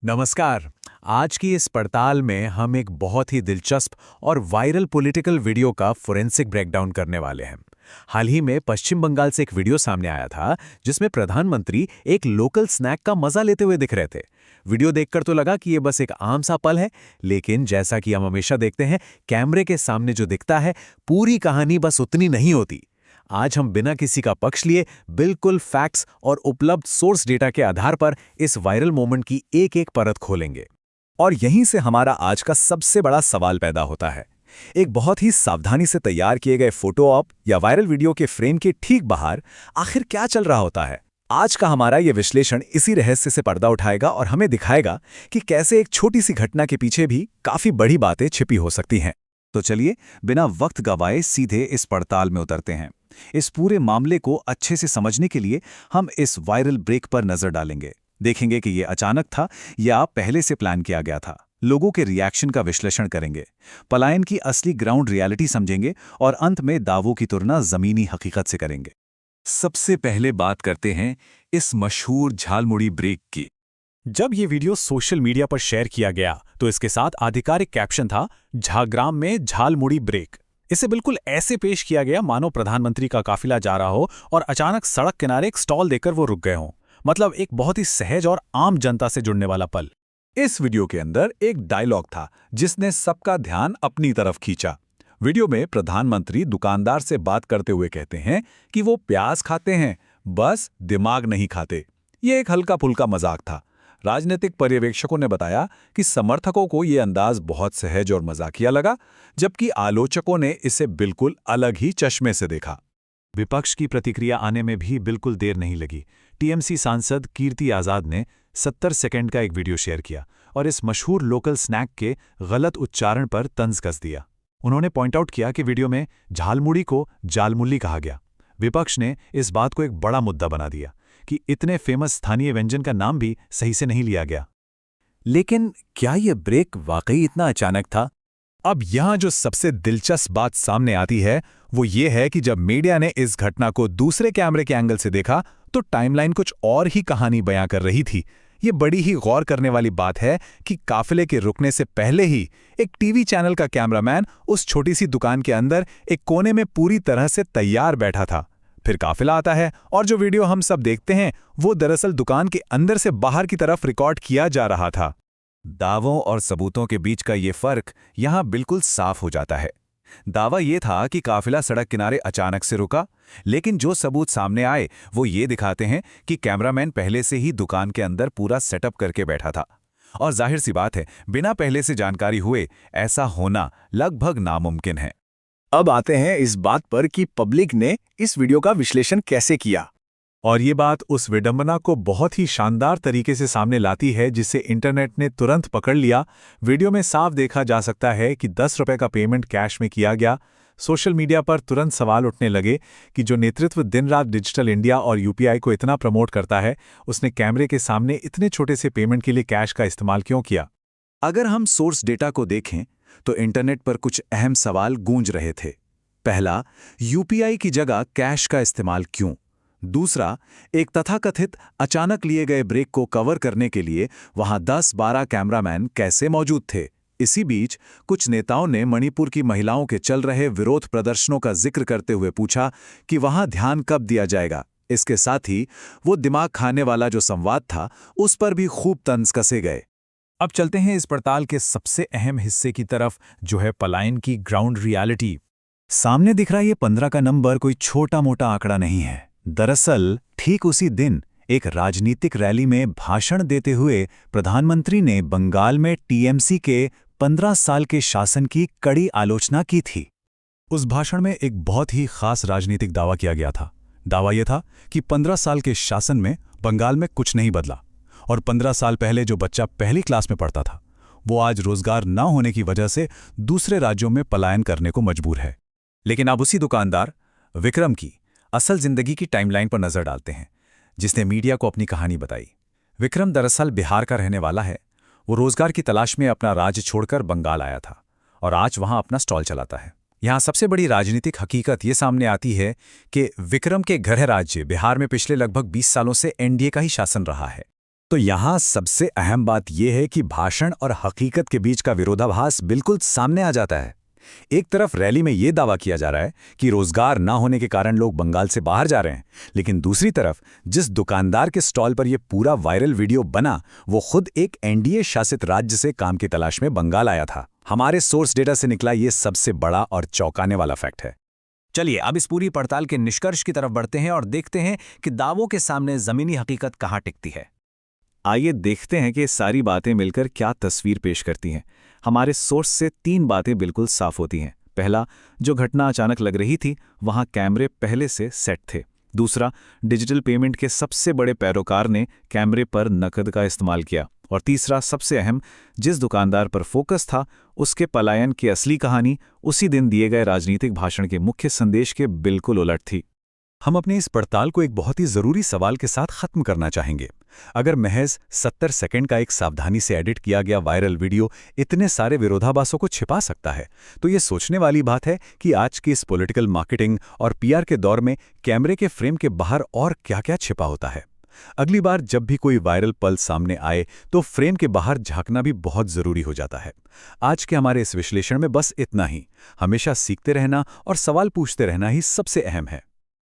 नमस्कार। आज की इस पड़ताल में हम एक बहुत ही दिलचस्प और वायरल पॉलिटिकल वीडियो का फोरेंसिक ब्रेकडाउन करने वाले हैं। हाल ही में पश्चिम बंगाल से एक वीडियो सामने आया था जिसमें प्रधानमंत्री एक लोकल स्नैक का मजा लेते हुए दिख रहे थे। वीडियो देखकर तो लगा कि ये बस एक आम सा पल है, लेकिन जैसा कि हम हमेशा देखते हैं, कैमरे के सामने जो दिखता है, पूरी कहानी बस उतनी नहीं होती। आज हम बिना किसी का पक्ष लिए बिल्कुल फैक्ट्स और उपलब्ध सोर्स डेटा के आधार पर इस वायरल मोमेंट की एक एक परत खोलेंगे। और यहीं से हमारा आज का सबसे बड़ा सवाल पैदा होता है। एक बहुत ही सावधानी से तैयार किए गए फोटो ऑप या वायरल वीडियो के फ्रेम के ठीक बाहर आखिर क्या चल रहा होता है। आज का हमारा ये विश्लेषण इसी रहस्य से पर्दा उठाएगा और हमें दिखाएगा कि कैसे एक छोटी सी घटना के पीछे भी काफी बड़ी बातें छिपी हो सकती हैं। तो चलिए बिना वक्त गवाए सीधे इस पड़ताल में उतरते हैं। इस पूरे मामले को अच्छे से समझने के लिए हम इस वायरल ब्रेक पर नजर डालेंगे। देखेंगे कि ये अचानक था या पहले से प्लान किया गया था। लोगों के रिएक्शन का विश्लेषण करेंगे, पलायन की असली ग्राउंड रियलिटी समझेंगे और अंत में दावों की तुलना जमीनी हकीकत से करेंगे। सबसे पहले बात करते हैं इस मशहूर झालमुड़ी ब्रेक की। जब ये वीडियो सोशल मीडिया पर शेयर किया गया तो इसके साथ आधिकारिक कैप्शन था, झाग्राम में झालमुड़ी ब्रेक। इसे बिल्कुल ऐसे पेश किया गया मानो प्रधानमंत्री का काफिला जा रहा हो और अचानक सड़क किनारे एक स्टॉल देकर वो रुक गए हों। मतलब एक बहुत ही सहज और आम जनता से जुड़ने वाला पल। इस वीडियो के अंदर एक डायलॉग था जिसने सबका ध्यान अपनी तरफ खींचा। वीडियो में प्रधानमंत्री दुकानदार से बात करते हुए कहते हैं कि वो प्याज खाते हैं, बस दिमाग नहीं खाते। ये एक हल्का फुल्का मजाक था। राजनीतिक पर्यवेक्षकों ने बताया कि समर्थकों को ये अंदाज बहुत सहज और मजाकिया लगा, जबकि आलोचकों ने इसे बिल्कुल अलग ही चश्मे से देखा। विपक्ष की प्रतिक्रिया आने में भी बिल्कुल देर नहीं लगी। टीएमसी सांसद कीर्ति आजाद ने 70 सेकंड का एक वीडियो शेयर किया और इस मशहूर लोकल स्नैक के गलत उच्चारण पर तंज कस दिया। उन्होंने पॉइंट आउट किया कि वीडियो में झालमुड़ी को जालमुल्ली कहा गया। विपक्ष ने इस बात को एक बड़ा मुद्दा बना दिया कि इतने फेमस स्थानीय व्यंजन का नाम भी सही से नहीं लिया गया। लेकिन क्या यह ब्रेक वाकई इतना अचानक था? अब यहाँ जो सबसे दिलचस्प बात सामने आती है वो ये है कि जब मीडिया ने इस घटना को दूसरे कैमरे के एंगल से देखा तो टाइमलाइन कुछ और ही कहानी बयां कर रही थी। ये बड़ी ही गौर करने वाली बात है कि काफिले के रुकने से पहले ही एक टीवी चैनल का कैमरामैन उस छोटी सी दुकान के अंदर एक कोने में पूरी तरह से तैयार बैठा था। फिर काफिला आता है और जो वीडियो हम सब देखते हैं वो दरअसल दुकान के अंदर से बाहर की तरफ रिकॉर्ड किया जा रहा था। दावों और सबूतों के बीच का ये फर्क यहाँ बिल्कुल साफ हो जाता है। दावा ये था कि काफिला सड़क किनारे अचानक से रुका, लेकिन जो सबूत सामने आए वो ये दिखाते हैं कि कैमरामैन पहले से ही दुकान के अंदर पूरा सेटअप करके बैठा था। और जाहिर सी बात है, बिना पहले से जानकारी हुए ऐसा होना लगभग नामुमकिन है। अब आते हैं इस बात पर कि पब्लिक ने इस वीडियो का विश्लेषण कैसे किया। और ये बात उस विडंबना को बहुत ही शानदार तरीके से सामने लाती है जिसे इंटरनेट ने तुरंत पकड़ लिया। वीडियो में साफ देखा जा सकता है कि 10 रुपए का पेमेंट कैश में किया गया। सोशल मीडिया पर तुरंत सवाल उठने लगे कि जो नेतृत्व दिन रात डिजिटल इंडिया और यूपीआई को इतना प्रमोट करता है, उसने कैमरे के सामने इतने छोटे से पेमेंट के लिए कैश का इस्तेमाल क्यों किया। अगर हम सोर्स डेटा को देखें तो इंटरनेट पर कुछ अहम सवाल गूंज रहे थे। पहला, यूपीआई की जगह कैश का इस्तेमाल क्यों? दूसरा, एक तथाकथित अचानक लिए गए ब्रेक को कवर करने के लिए वहां 10-12 कैमरामैन कैसे मौजूद थे? इसी बीच कुछ नेताओं ने मणिपुर की महिलाओं के चल रहे विरोध प्रदर्शनों का जिक्र करते हुए पूछा कि वहां ध्यान कब दिया जाएगा। इसके साथ ही वो दिमाग खाने वाला जो संवाद था उस पर भी खूब तंज कसे गए। अब चलते हैं इस पड़ताल के सबसे अहम हिस्से की तरफ, जो है पलायन की ग्राउंड रियलिटी। सामने दिख रहा ये 15 का नंबर कोई छोटा मोटा आंकड़ा नहीं है। दरअसल ठीक उसी दिन एक राजनीतिक रैली में भाषण देते हुए प्रधानमंत्री ने बंगाल में टीएमसी के 15 साल के शासन की कड़ी आलोचना की थी। उस भाषण में एक बहुत ही खास राजनीतिक दावा किया गया था। दावा यह था कि 15 साल के शासन में बंगाल में कुछ नहीं बदला और 15 साल पहले जो बच्चा पहली क्लास में पढ़ता था वो आज रोजगार न होने की वजह से दूसरे राज्यों में पलायन करने को मजबूर है। लेकिन अब उसी दुकानदार विक्रम की असल जिंदगी की टाइमलाइन पर नजर डालते हैं, जिसने मीडिया को अपनी कहानी बताई। विक्रम दरअसल बिहार का रहने वाला है। वो रोजगार की तलाश में अपना राज्य छोड़कर बंगाल आया था और आज वहां अपना स्टॉल चलाता है। यहाँ सबसे बड़ी राजनीतिक हकीकत ये सामने आती है कि विक्रम के गृह राज्य बिहार में पिछले लगभग 20 सालों से एनडीए का ही शासन रहा है। तो यहाँ सबसे अहम बात यह है कि भाषण और हकीकत के बीच का विरोधाभास बिल्कुल सामने आ जाता है। एक तरफ रैली में यह दावा किया जा रहा है कि रोजगार ना होने के कारण लोग बंगाल से बाहर जा रहे हैं, लेकिन दूसरी तरफ जिस दुकानदार के स्टॉल पर यह पूरा वायरल वीडियो बना वो खुद एक एनडीए शासित राज्य से काम की तलाश में बंगाल आया था। हमारे सोर्स डेटा से निकला ये सबसे बड़ा और चौंकाने वाला फैक्ट है। चलिए अब इस पूरी पड़ताल के निष्कर्ष की तरफ बढ़ते हैं और देखते हैं कि दावों के सामने जमीनी हकीकत कहाँ टिकती है। आइए देखते हैं कि ये सारी बातें मिलकर क्या तस्वीर पेश करती हैं। हमारे सोर्स से 3 बातें बिल्कुल साफ होती हैं। पहला, जो घटना अचानक लग रही थी वहां कैमरे पहले से सेट थे। दूसरा, डिजिटल पेमेंट के सबसे बड़े पैरोकार ने कैमरे पर नकद का इस्तेमाल किया। और तीसरा, सबसे अहम, जिस दुकानदार पर फोकस था उसके पलायन की असली कहानी उसी दिन दिए गए राजनीतिक भाषण के मुख्य संदेश के बिल्कुल उलट थी। हम अपनी इस पड़ताल को एक बहुत ही जरूरी सवाल के साथ खत्म करना चाहेंगे। अगर महज 70 सेकंड का एक सावधानी से एडिट किया गया वायरल वीडियो इतने सारे विरोधाभासों को छिपा सकता है, तो ये सोचने वाली बात है कि आज की इस पॉलिटिकल मार्केटिंग और पीआर के दौर में कैमरे के फ्रेम के बाहर और क्या-क्या छिपा होता है। अगली बार जब भी कोई वायरल पल सामने आए तो फ्रेम के बाहर झांकना भी बहुत जरूरी हो जाता है। आज के हमारे इस विश्लेषण में बस इतना ही। हमेशा सीखते रहना और सवाल पूछते रहना ही सबसे अहम है।